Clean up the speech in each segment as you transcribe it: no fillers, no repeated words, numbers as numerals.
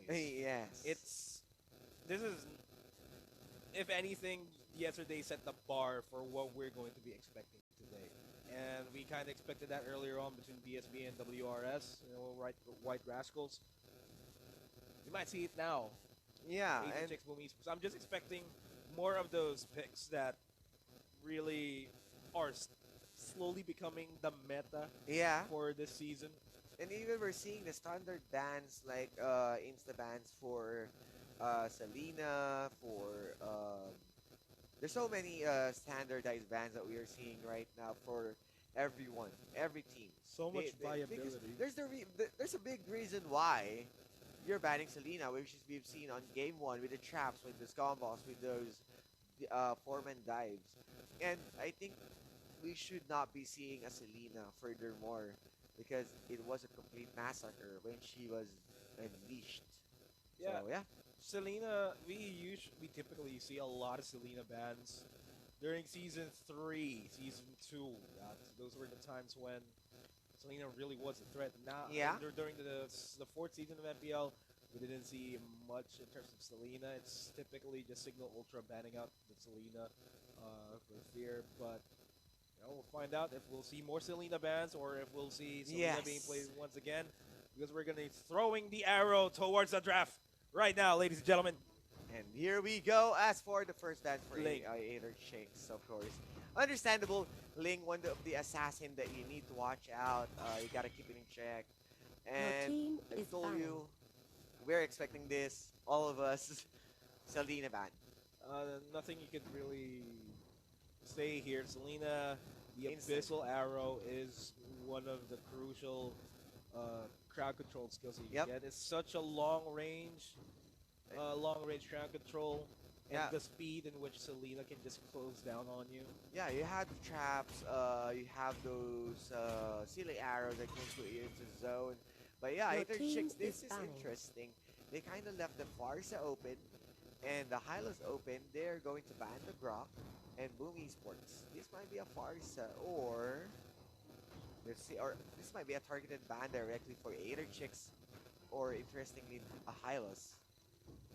place. Yes. This is, if anything, yesterday set the bar for what we're going to be expecting today. And we kind of expected that earlier on between BSB and WRS, right, White Rascals. We might see it now. Yeah, Aether and Chix Boom Esports. I'm just expecting more of those picks that really are slowly becoming the meta yeah, for this season. and even we're seeing the standard bans like insta bans for Selena, for there's so many standardized bans that we are seeing right now for everyone, every team. So much Because viability. there's a big reason why you're banning Selena, which is we've seen on game one with the traps, with the scombos, with those four-man dives, and I think we should not be seeing a Selena furthermore because it was a complete massacre when she was unleashed. So Yeah, yeah, Selena, we typically see a lot of Selena bans during season 3, season 2. Those were the times when Selena really was a threat. Now, yeah, during the fourth season of MPL, we didn't see much in terms of Selena. It's typically just Signal Ultra banning out the Selena for fear. But we'll find out if we'll see more Selena bans or if we'll see Selena being played yes. once again. Because we're going to be throwing the arrow towards the draft right now, ladies and gentlemen. And here we go. As for the first ban for Link. Aether Chix, of course. Understandable. Ling, one of the assassin that you need to watch out. You gotta keep it in check. Your And team I is told banning. you, we're expecting this. All of us. Selena ban. Nothing you could really say here. Selena, the Instant. Abyssal Arrow is one of the crucial crowd control skills that you Yep. can get. It's such a long range crowd control, and Yeah. the speed in which Selena can just close down on you. Yeah, you have the traps, you have those silly arrows that can put you into zone. But yeah, Your Aether team Chicks, is this is banning. interesting. They kind of left the Farsa open and the Hylos open. They're going to ban the Grok and Boom Esports. This might be a Farsa, or let's see, or this might be a targeted ban directly for Aether Chicks, or interestingly, a Hylos.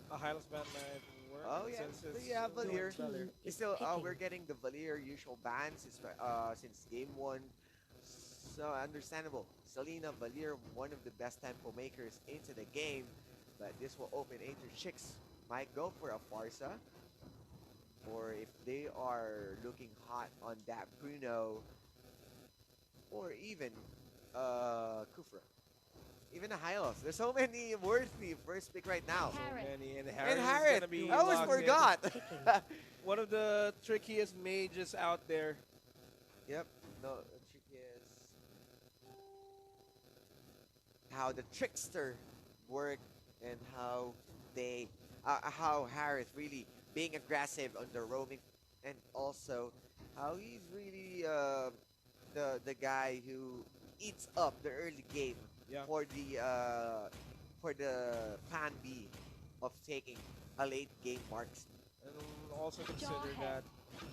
A Hylos ban might work Oh yeah, since but it's yeah, Your Valier. Valir. team It's is still, picking. we're getting the Valier usual bans since game one. So understandable. Selena Valier, one of the best tempo makers into the game, but this will open Aether Chicks. Might go for a Farsa, or if they are looking hot on that Bruno, or even Kufra, even a Hylos. There's so many worthy first pick right now. So many, and And Harris is Harriet, gonna be I almost locked in. forgot. Picking. One of the trickiest mages out there. Yep. No, the trick is how the trickster work and how Harris really being aggressive on the roaming, and also how he's really the guy who eats up the early game Yeah. for the plan B of taking a late game marks. And also consider Jawhead. that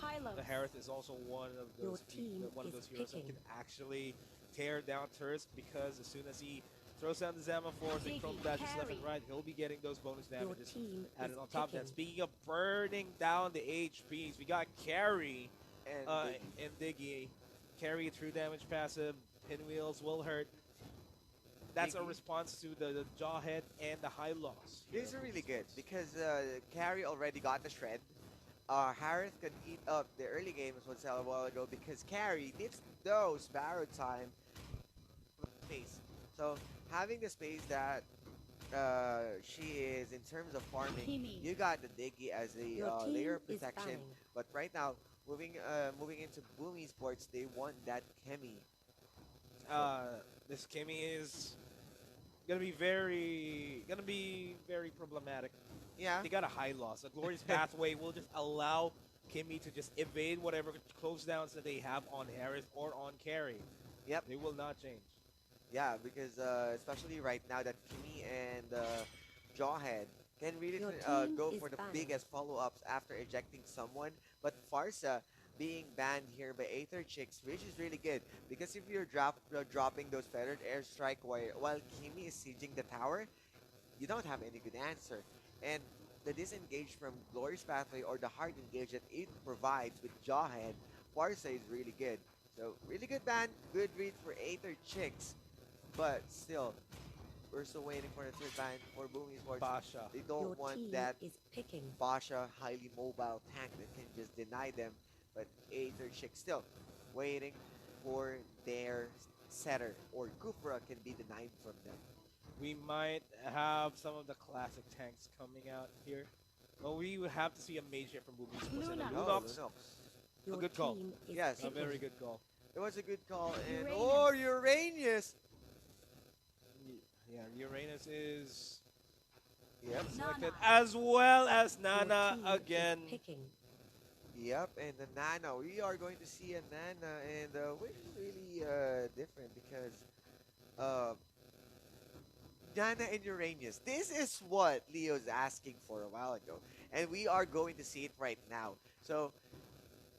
Hylos. the Harith is also one of Your those team one of is those heroes that picking. can actually tear down turrets because as soon as he throws down the Zama Force and Chrome Ziggy, dashes left and carry. right, he'll be getting those bonus Your damages team added is on top of that. picking. Speaking of burning down the HPs, we got Carry And and Diggy. Carry through damage passive, pinwheels will hurt. That's a Diggy. response to the Jawhead and the high loss. These are really good because Carry already got the shred. Harith could eat up the early games once a while ago because Carry needs those Barrow time space. So having the space that she is in terms of farming, Kimi. you got the Diggy as a Your layer team of is protection. banning. But right now, moving into Boom Esports, they want that Kemi. So This Kimmy is gonna be very problematic. yeah, They got a high loss. A glorious pathway will just allow Kimmy to just evade whatever close downs that they have on Harris or on Carry. yep. They will not change. Yeah, because especially right now that Kimi and Jawhead can really Your team go is for the banning. biggest follow-ups after ejecting someone. But Farsa being banned here by Aether Chicks, which is really good because if you're dropping those feathered airstrike while Kimi is sieging the tower, you don't have any good answer. And the disengage from Glory's Pathway or the hard engage that it provides with Jawhead, Barca is really good. So really good ban, good read for Aether Chicks, but still, we're still waiting for the third ban for Boom Esports. Basha. They don't Your want team that is picking. Basha highly mobile tank that can just deny them, but Aether Chicks still waiting for their setter or Kufra can be denied from them. We might have some of the classic tanks coming out here. But we would have to see a mage hit from Boom Esports and a Luna. Oh, Lunox. Lunox. A Your good call. team is Yes. A picking. very good call. It was a good call, and Uranus. oh, Uranus! Yeah, Uranus is Yep, selected, Nana. as well as Your Nana team is again. picking. yep, and the Nana. We are going to see a Nana, and which is really different because uh, Nana and Uranus. This is what Leo's asking for a while ago, and we are going to see it right now. So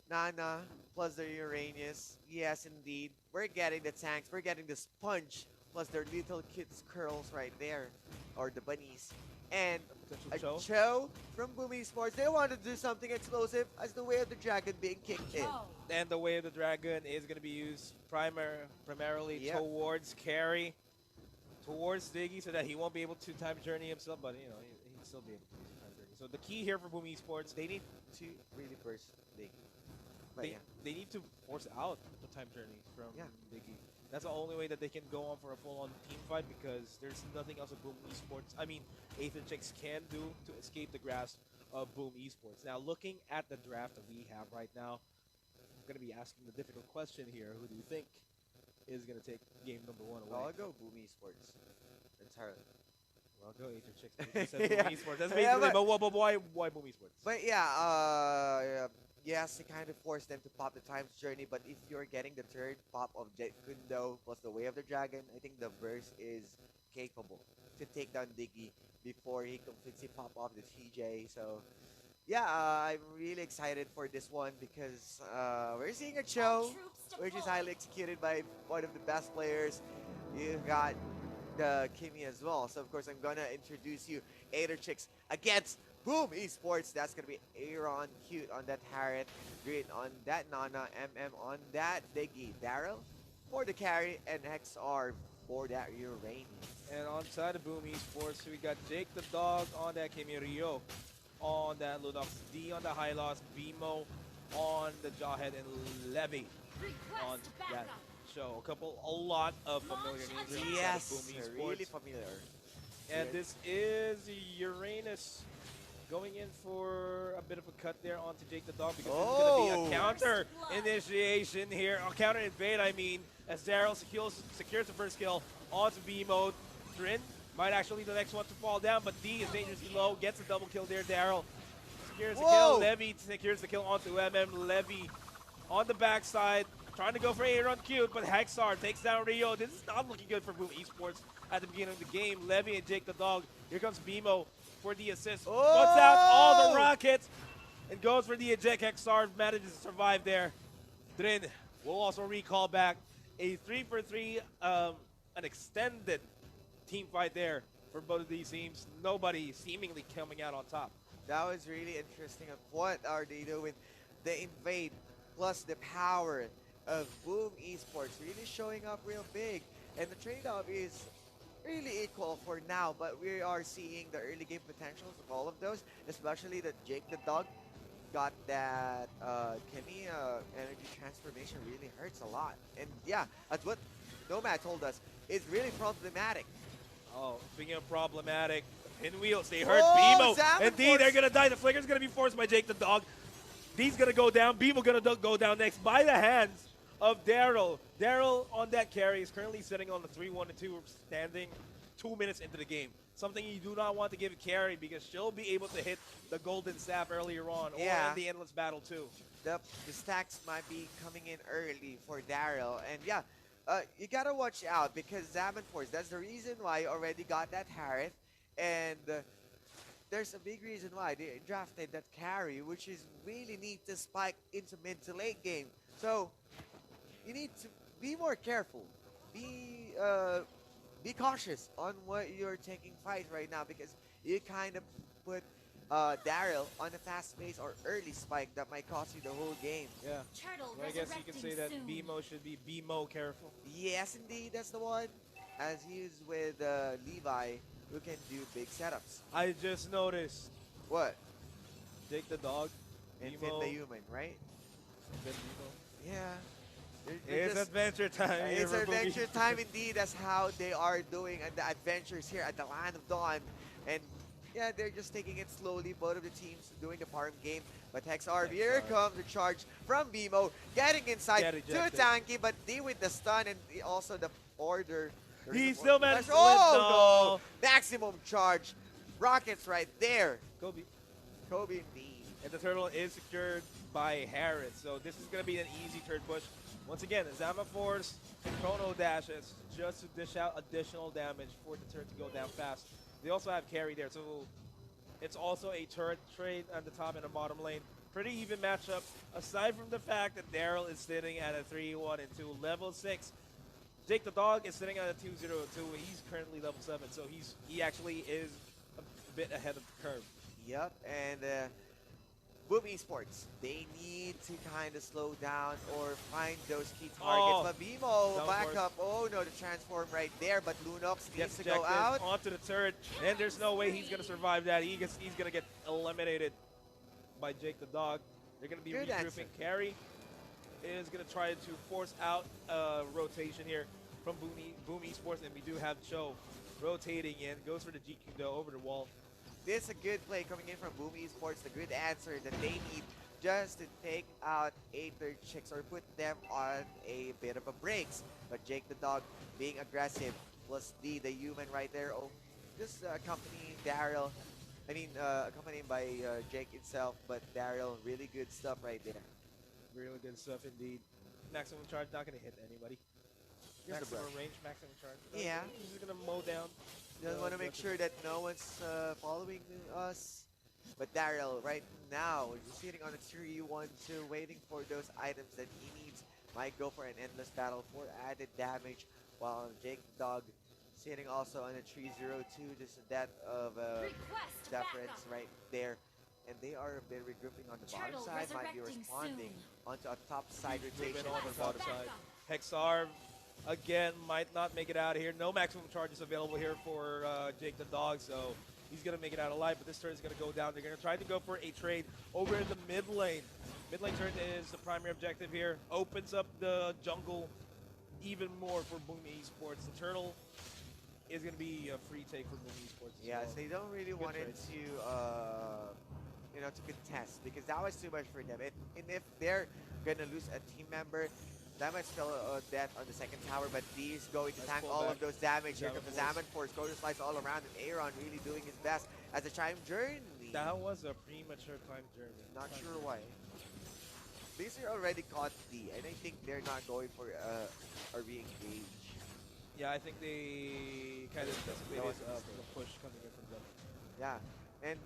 Nana plus the Uranus. Yes, indeed. We're getting the tanks. We're getting the sponge plus their little kids curls right there, or the bunnies. And a Potential Cho. Cho from Boom Esports. They want to do something explosive as the way of the dragon being kicked in. And the Way of the Dragon is going to be used primarily Yep. towards carry, towards Diggy, so that he won't be able to time journey himself, but you know, he'd still be able to use the time journey. So the key here for Boom Esports, They need to really burst Big. But they, yeah, they need to force out the time journey from Yeah. Diggy. That's the only way that they can go on for a full-on team fight because there's nothing else that Boom Esports, I mean, Aether Chicks can do to escape the grasp of Boom Esports. Now, looking at the draft that we have right now, I'm going to be asking the difficult question here. Who do you think is going to take game number one away? I'll go Boom Esports entirely. Well, go Aether Chicks. You said Yeah. Boom Esports. That's Yeah, basically, but- but why Boom Esports? But yeah, yes, it kind of forced them to pop the times journey. But if you're getting the third pop of Jet Kundo plus the Way of the Dragon, I think the verse is capable to take down Diggy before he completely pop off the TJ. So yeah, I'm really excited for this one because we're seeing a show which is highly executed by one of the best players. You got the Kimmy as well. So of course I'm gonna introduce you Aether Chicks against Boom Esports. That's gonna be Aaron Cute on that Harriet, Green on that Nana, MM on that Diggy, Daryl for the carry, and XR for that Uranus. And on side of Boom Esports, we got Jake the Dog on that Kimirio, on that Lunox, D on the High Loss, BMO on the Jawhead, and Levy on that show. A lot of familiar names here on the side Yes, of Boom Esports. really familiar. And this is Uranus going in for a bit of a cut there onto Jake the Dog because this is going to be a counter initiation here, or counter invade, I mean, as Daryl secures the first kill onto B mode. Drin might actually be the next one to fall down, but D is dangerously low, gets a double kill there. Daryl secures the kill. Levy secures the kill onto MM. Levy on the backside, trying to go for Aaron Cute, but Hexar takes down Rio. This is not looking good for Boom Esports at the beginning of the game. Levy and Jake the Dog. Here comes BMO for the assist. Puts out all the rockets and goes for the eject. Hexar manages to survive there. Drin will also recall back a 3-for-3, an extended team fight there for both of these teams. Nobody seemingly coming out on top. That was really interesting. Of what are they doing? The invade plus the power of Boom Esports really showing up real big. And the trade-off is really equal for now, but we are seeing the early game potentials of all of those, especially that Jake the Dog got that Kimmy energy transformation really hurts a lot. And yeah, that's what Nomad told us. It's really problematic. Oh, speaking of problematic, the pinwheels, they hurt Oh, BMO. Zaman And D, force- they're going to die. The flicker's going to be forced by Jake the Dog. D's going to go down. BMO going to go down next by the hands of Daryl. Daryl on that carry is currently sitting on the 3-1-2 standing 2 minutes into the game. Something you do not want to give a carry because she'll be able to hit the golden staff earlier on or Yeah. in the endless battle too. The stacks might be coming in early for Daryl. And yeah, you gotta watch out because Zaman Force, that's the reason why you already got that Harith. And there's a big reason why they drafted that carry, which is really need to spike into mid to late game. So you need to be more careful. Be be cautious on what you're taking fight right now because you kind of put Daryl on a fast pace or early spike that might cost you the whole game. Yeah. Turtle Well, I guess you could resurrecting say that soon. BMO should be BMO careful. Yes, indeed, that's the one. As he is with Levi, who can do big setups. I just noticed What? Jake the dog, And Finn the BMO, human, right? then BMO. Yeah. They're It's just adventure time here it's for Boogie. adventure time indeed. That's how they are doing the adventures here at the Land of Dawn. And yeah, they're just taking it slowly. Both of the teams doing the farm game. But Hexarv, here Hexarv. comes the charge from BMO. Getting inside Get to ejected. Tanky, but D with the stun and also the order. There is He an still order. managed to Oh live, no! Maximum charge. Rockets right there. Kobe. Kobe indeed. And the turtle is secured by Harris. So this is going to be an easy turn push. Once again, Zama Force and Chrono dashes just to dish out additional damage for the turret to go down fast. They also have carry there, so it's also a turret trade on the top and the bottom lane. Pretty even matchup, aside from the fact that Daryl is sitting at a 3-1 and 2 level 6. Jake the dog is sitting at a 2-0-2. He's currently level 7, so he actually is a bit ahead of the curve. Yep, and Boom Esports, they need to kind of slow down or find those key targets. Oh, But Bimo, down back force. up. Oh no, the transform right there. But Lunox needs Gets to go ejected out. onto the turret, and there's no way he's going to survive that. He's going to get eliminated by Jake the dog. They're going to be Good regrouping. answer. Carry is going to try to force out rotation here from Boom Esports, and we do have Cho rotating in. Goes for the GQ though over the wall. This is a good play coming in from Boom Esports. The good answer that they need just to take out Aether Chix or put them on a bit of a breaks. But Jake the dog being aggressive, plus D the human right there. Oh, just accompanying Daryl. I mean, accompanied by Jake itself, but Daryl, really good stuff right there. Really good stuff indeed. Maximum charge, not going to hit anybody. Here's the Maximum brush. range, maximum charge. Yeah. He's just going to mow down. Just want to make sure that no one's following us. But Daryl, right now, is sitting on a 3-1-2, waiting for those items that he needs. Might go for an endless battle for added damage, while Jake Dog sitting also on a 3-0-2, just a death of Request deference backup. right there. And they are a bit regrouping on the bottom Turtle side, might be resurrecting responding soon. onto a top side rotation Moving on on the the bottom bottom side. side. Backup. Hexarv, again, might not make it out of here. No maximum charges available here for Jake the dog, so he's going to make it out alive, but this turret is going to go down. They're going to try to go for a trade over in the mid lane. Mid lane turret is the primary objective here. Opens up the jungle even more for Boom Esports. The turtle is going to be a free take for Boom Esports as Yes, well. they don't really Good want it trades. to, to contest because that was too much for them. And if they're gonna lose a team member, that might spell death on the second tower. But D is going to Nice tank pull all back. of those damage. Here Zaman comes the Force. Zaman Force, go to slice all around, and Aaron really doing his best as a time journey. That was a premature time journey. Not sure why. These are already caught D, and I think they're not going for a re-engage. Yeah, I think they kind of anticipated the push coming in from them. Yeah, and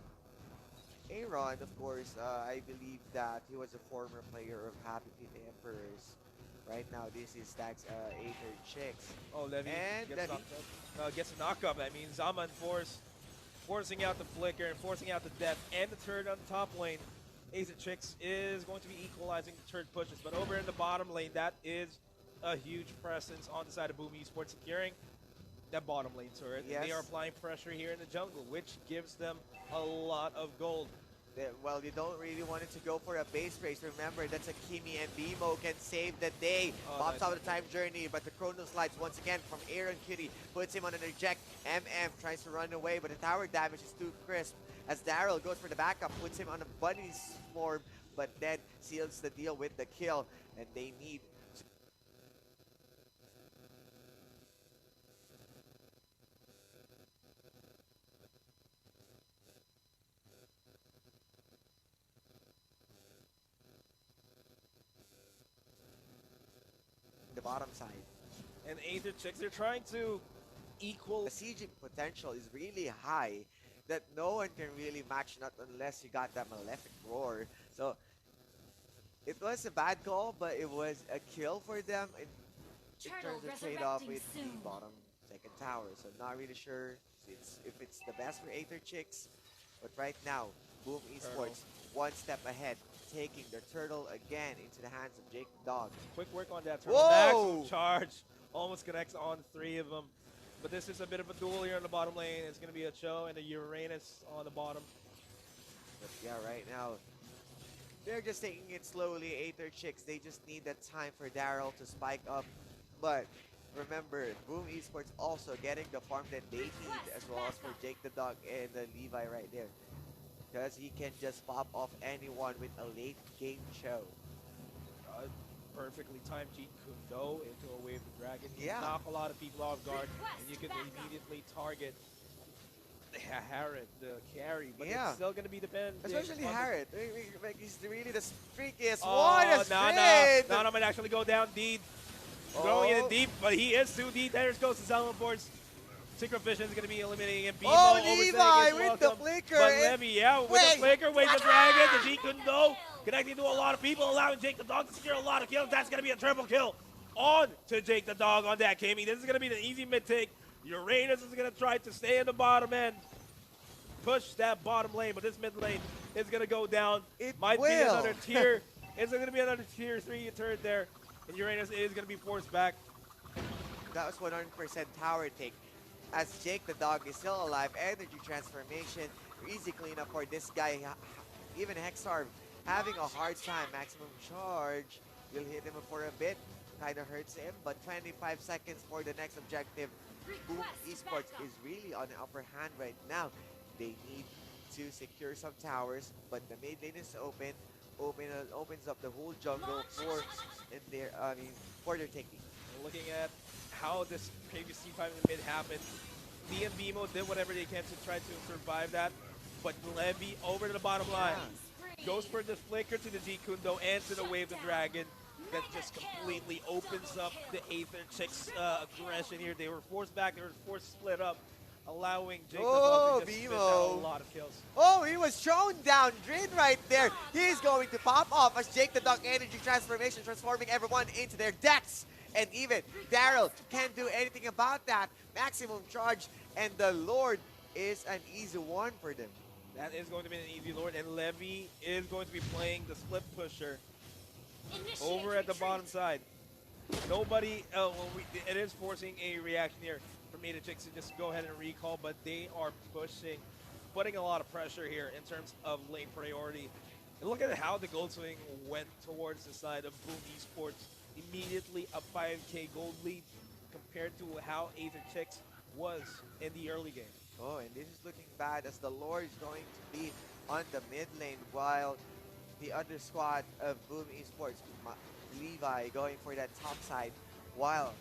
Aaron, of course, I believe that he was a former player of Happy Feet Emperors. Right now, this is Stag's Aether Chix. Oh, Levy And gets Levy. knocked up. Gets a knock up. I mean, Zaman forcing out the flicker and forcing out the death and the turret on the top lane. Aether Chix is going to be equalizing the turret pushes, but over in the bottom lane, that is a huge presence on the side of Boom Esports securing that bottom lane turret. And they Yes. are applying pressure here in the jungle, which gives them a lot of gold. Well, you don't really want it to go for a base race. Remember, that's a Kimi and Bimo can save the day. Oh, Pops nice. out of the time journey, but the Chrono slides once again from Aaron Kitty. Puts him on an eject. MM tries to run away, but the tower damage is too crisp. As Daryl goes for the backup, puts him on a bunny swarm, but then seals the deal with the kill. And they need the bottom side. And Aether Chix, they're trying to equal. The sieging potential is really high that no one can really match, not unless you got that malefic roar. So it was a bad call, but it was a kill for them in Turtle terms of trade-off resurrecting with the soon. bottom second tower. So not really sure if it's the best for Aether Chicks. But right now, Boom Turtle. Esports one step ahead, taking the turtle again into the hands of Jake the Dog. Quick work on that turtle. Maximum Whoa! charge. Almost connects on 3 of them. But this is a bit of a duel here in the bottom lane. It's going to be a Cho and a Uranus on the bottom. But yeah, right now, they're just taking it slowly. Aether Chicks, they just need that time for Daryl to spike up. But remember, Boom Esports also getting the farm that they need, as well as for Jake the Dog and the Levi right there. Because he can just pop off anyone with a late game show. Uh, Perfectly timed Jeet Kundo into a wave of dragon. He Yeah. knock a lot of people off guard, and you can immediately target Harrod, the carry. But Yeah. it's still going to be dependent. Especially on Harrod. Like, he's really the streakiest. Oh, What a sprint! Nana might actually go down deep. Going in Oh. deep, but he is too deep. There goes the Salmon Force. Synchrovision is going to be eliminating him. BMO Oh, overstaying Levi his with the welcome. flicker. But Levy, yeah, with Wait. the flicker, waits the dragon. The Jeet Kundo connecting to a lot of people, allowing Jake the Dog to secure a lot of kills. That's going to be a triple kill on to Jake the Dog on that, Kimmy. This is going to be the easy mid take. Uranus is going to try to stay in the bottom end, push that bottom lane, but this mid lane is going to go down. It Might be will. another tier. It's going to be another tier 3 turret there, and Uranus is going to be forced back. That was 100% tower take. As Jake the Dog is still alive, energy transformation, easy cleanup for this guy. Even Hexarv having a hard time. Maximum charge will hit him for a bit. Kind of hurts him, but 25 seconds for the next objective. Boom Esports is really on the upper hand right now. They need to secure some towers, but the mid lane is open. Opens up the whole jungle for for their taking. Looking at how this previous C5 in the mid happened, Lee and BMO did whatever they can to try to survive that, but Levy over to the bottom line. Goes for the flicker to the Jeet Kundo and to the Wave the Dragon. That just completely opens up the Aether Chicks aggression here. They were forced back, they were forced to split up, allowing Jake the Dog to just spit out a lot of kills. Oh, he was thrown down. Drin right there. He's going to pop off as Jake the Dog energy transformation, transforming everyone into their decks. And even Daryl can't do anything about that. Maximum charge, and the Lord is an easy one for them. That is going to be an easy Lord, and Levy is going to be playing the split pusher over at the bottom side. Nobody, it is forcing a reaction here from Aether Chicks to just go ahead and recall, but they are pushing, putting a lot of pressure here in terms of lane priority. And look at how the gold swing went towards the side of Boom Esports. Immediately a 5k gold lead compared to how Aether Chicks was in the early game. Oh, and this is looking bad as the Lord is going to be on the mid lane while the other squad of Boom Esports, Levi, going for that top side, while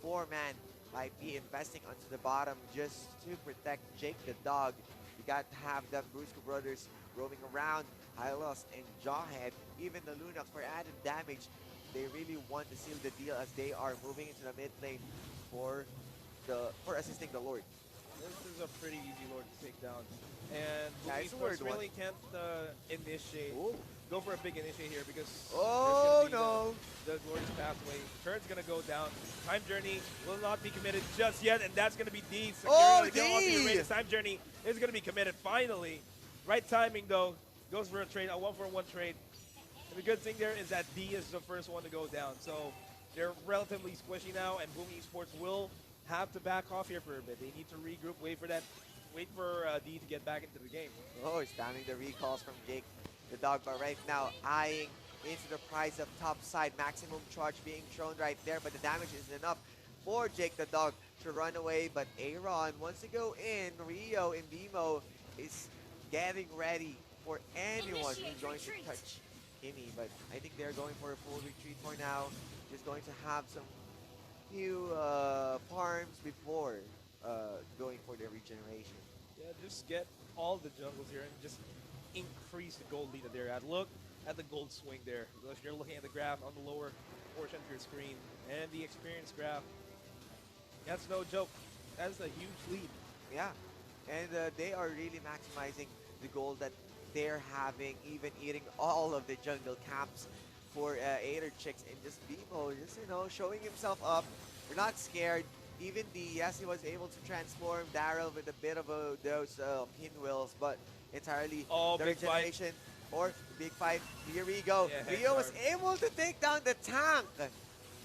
4-man might be investing onto the bottom just to protect Jake the Dog. You got to have the Brusco brothers roaming around, Hylos and Jawhead, even the Lunox for added damage. They really want to seal the deal as they are moving into the mid lane for assisting the Lord. This is a pretty easy Lord to take down. And Yeah, Boom it's a Esports weird one. really can't initiate, Ooh. go for a big initiate here because Oh there's gonna no! be the glorious pathway. Turn's gonna go down. Time Journey will not be committed just yet, and that's gonna be D. Oh, securing the kill onto D! Uranus. Time Journey is gonna be committed finally. Right timing though, goes for a trade, a 1-for-1 trade. And the good thing there is that D is the first one to go down. So they're relatively squishy now, and Boom Esports will have to back off here for a bit. They need to regroup, wait for D to get back into the game. Oh, he's spamming the recalls from Jake the Dog, but right now eyeing into the prize of top side. Maximum charge being thrown right there, but the damage isn't enough for Jake the Dog to run away. But Aaron wants to go in. Rio and Bimo is getting ready for anyone who's going to touch Kimmy, but I think they're going for a full retreat for now. Just going to have some few farms before going for their regeneration. Yeah, just get all the jungles here and just increase the gold lead that they're at. Look at the gold swing there. If you're looking at the graph on the lower portion of your screen and the experience graph, that's no joke. That's a huge lead. Yeah, and they are really maximizing the gold that they're having, even eating all of the jungle camps for Aether Chicks, and just Bimo, just showing himself up. We're not scared. Even the yes, he was able to transform Daryl with a bit of those pinwheels, but entirely Oh, the big fight. regeneration or big fight. Here we go. Yeah, hex Rio was arm. able to take down the tank.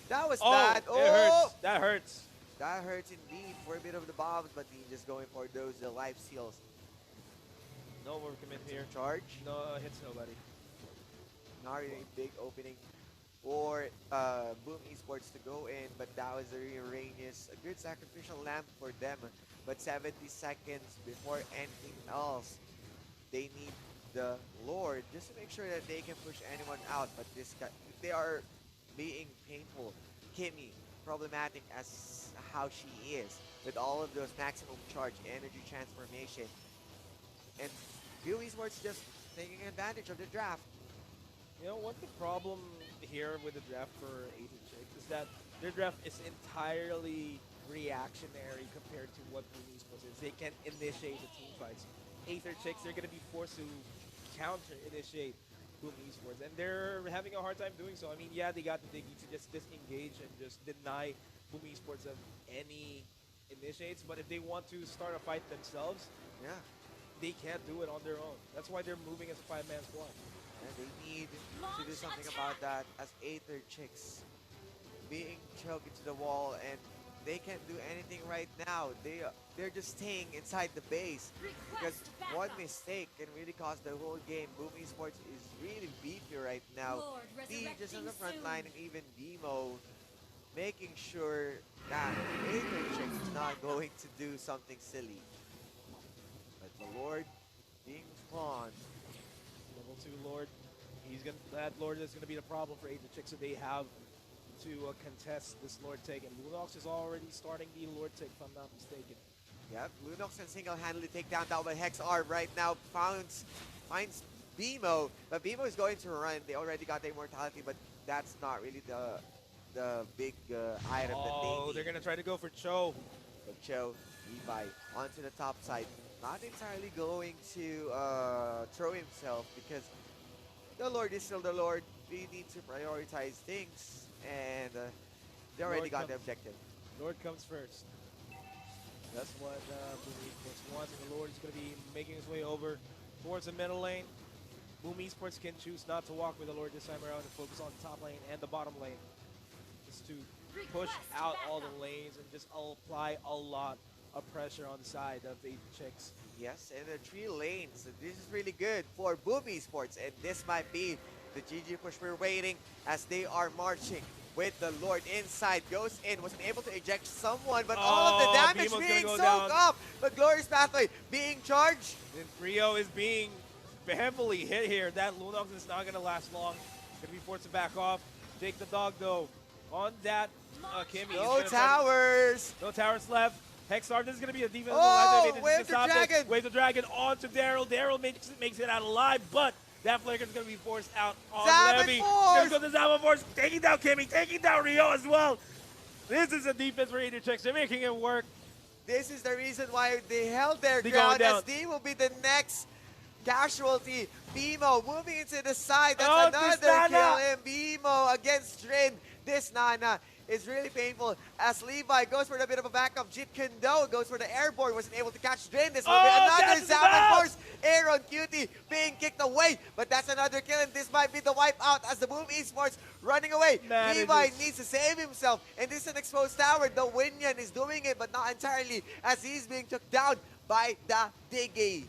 That was Oh, bad. it Oh, hurts. That hurts. that hurts indeed for a bit of the bombs, but Ninja's going for those life seals. No more commit Maximum here. charge. No, hits nobody. Not really a big opening for Boom Esports to go in, but that was a Rainius, a good sacrificial lamb for them. But 70 seconds before anything else, they need the Lord just to make sure that they can push anyone out. But this guy, if they are being painful, Kimmy, problematic as how she is, with all of those maximum charge, energy transformation, and Boom Esports just taking advantage of the draft. You know what the problem here with the draft for Aether Chicks is that their draft is entirely reactionary compared to what Boom Esports is. They can initiate the team fights. Aether Chicks, they're going to be forced to counter-initiate Boom Esports, and they're having a hard time doing so. I mean, yeah, they got the Diggy to just disengage and just deny Boom Esports of any initiates, but if they want to start a fight themselves, Yeah. they can't do it on their own. That's why they're moving as a five-man squad. And they need to do something about that as Aether Chicks being choked into the wall, and they can't do anything right now. They're just staying inside the base because one mistake can really cost the whole game. Boom Esports is really beefy right now. D just on the front line, and even Demo making sure that Aether Chicks is not going to do something silly. But the Lord being spawned. Level 2 Lord. That Lord is gonna be the problem for Aether Chicks, so they have to contest this Lord take. And Lunox is already starting the Lord take, if I'm not mistaken. Yep, Lunox can single-handedly take down that with Hex Arm right now. Finds Bimo, but Bimo is going to run. They already got the immortality, but that's not really the big item that they Oh, need. they're gonna try to go for Cho. But Cho, Levi, onto the top side. Not entirely going to throw himself because the Lord is still the Lord. We need to prioritize things, and they already Lord got the comes. objective. Lord comes first. That's what Boom Esports wants, and the Lord is gonna be making his way over towards the middle lane. Boom Esports can choose not to walk with the Lord this time around and focus on the top lane and the bottom lane. Just to push out all the lanes and just apply a lot of pressure on the side of the Chicks. Yes, and the 3 lanes. So this is really good for Boom Esports, and this might be the GG push we're waiting as they are marching with the Lord inside. Goes in, wasn't able to eject someone, but all of the damage Beamo's being gonna go soaked down. up. But Glorious Pathway being charged. Then Rio is being heavily hit here. That Lunox is not gonna last long. Gonna be forced to back off. Take the dog though. On that, Kimmy. No towers. No towers left. Hexar, this is going to be a defensive Oh, line. Wave the Dragon. Wave the Dragon onto Daryl. Daryl makes it out alive, but that flaker is going to be forced out on Levy. Going to go to Zama Force, taking down Kimmy, taking down Rio as well. This is a defense for Aether Chicks. They're making it work. This is the reason why they held their They ground, going as down. they will be the next casualty. Bimo moving into the side. That's Oh, another this Nana. kill. And Bimo against Trin. This Nana is really painful as Levi goes for a bit of a backup. Jit Kundo goes for the airborne, wasn't able to catch Drin. This will be another that's Zaman enough. Force. Aaron Cutie being kicked away, but that's another kill, and this might be the wipe out as the Boom Esports running away. Levi needs to save himself, and this is an exposed tower. The Winyan is doing it, but not entirely, as he's being took down by the Diggy.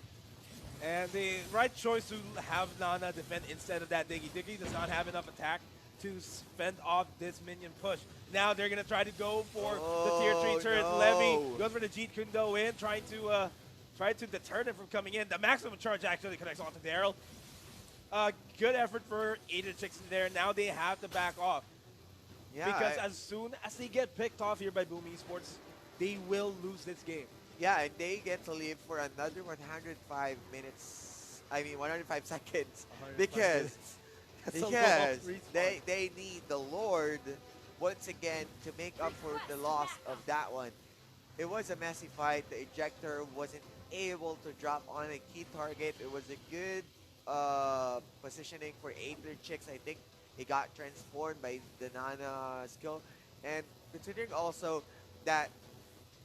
And the right choice to have Nana defend instead of that Diggy. Diggy does not have enough attack to fend off this minion push. Now they're going to try to go for the tier 3 turret. No. Levy goes for the Jeet Kundo in, trying to deter them from coming in. The maximum charge actually connects onto Daryl. Good effort for Aether Chicks in there. Now they have to back off. Yeah, Because as soon as they get picked off here by Boom Esports, they will lose this game. yeah, and they get to live for another 105 minutes. I mean, 105 seconds. 105 Because minutes. That's a long respawn. they need the Lord once again to make up for the loss of that one. It was a messy fight. The ejector wasn't able to drop on a key target. It was a good positioning for Aether Chicks. I think he got transformed by the Nana skill. And considering also that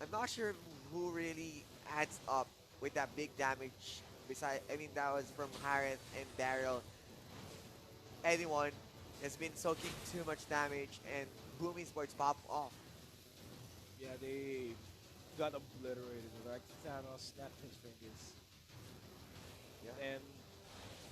I'm not sure who really adds up with that big damage. Beside, I mean, that was from Harith and Daryl. Anyone has been soaking too much damage, and Boom Esports pop off. Yeah, they got obliterated. Right? Thanos snapped his fingers. Yeah. And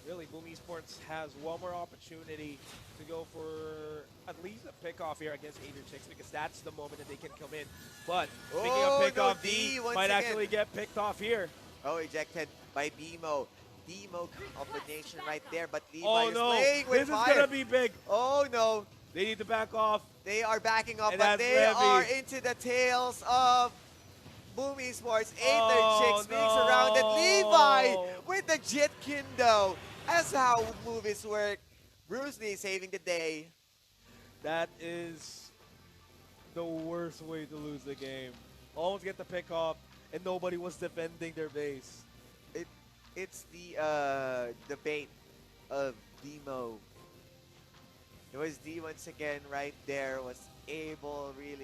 really, Boom Esports has one more opportunity to go for at least a pick off here against Aether Chix because that's the moment that they can come in. But speaking of Oh pick no, off, D D once might again. actually get picked off here. Oh, ejected by Demo. Demo combination right there, but Levi Oh is no, playing with this is fire. gonna be big. Oh no, They need to back off, they are backing up, and but that's they are Levy. into the tails of Boom Esports. Aether Oh Chicks being surrounded. Levi no! with the Jet Kindo. That's how movies work. Bruce Lee saving the day. That is the worst way to lose the game. Almost get the pick off, and nobody was defending their base. It, it's the bait of Demo. It was D once again right there, was able really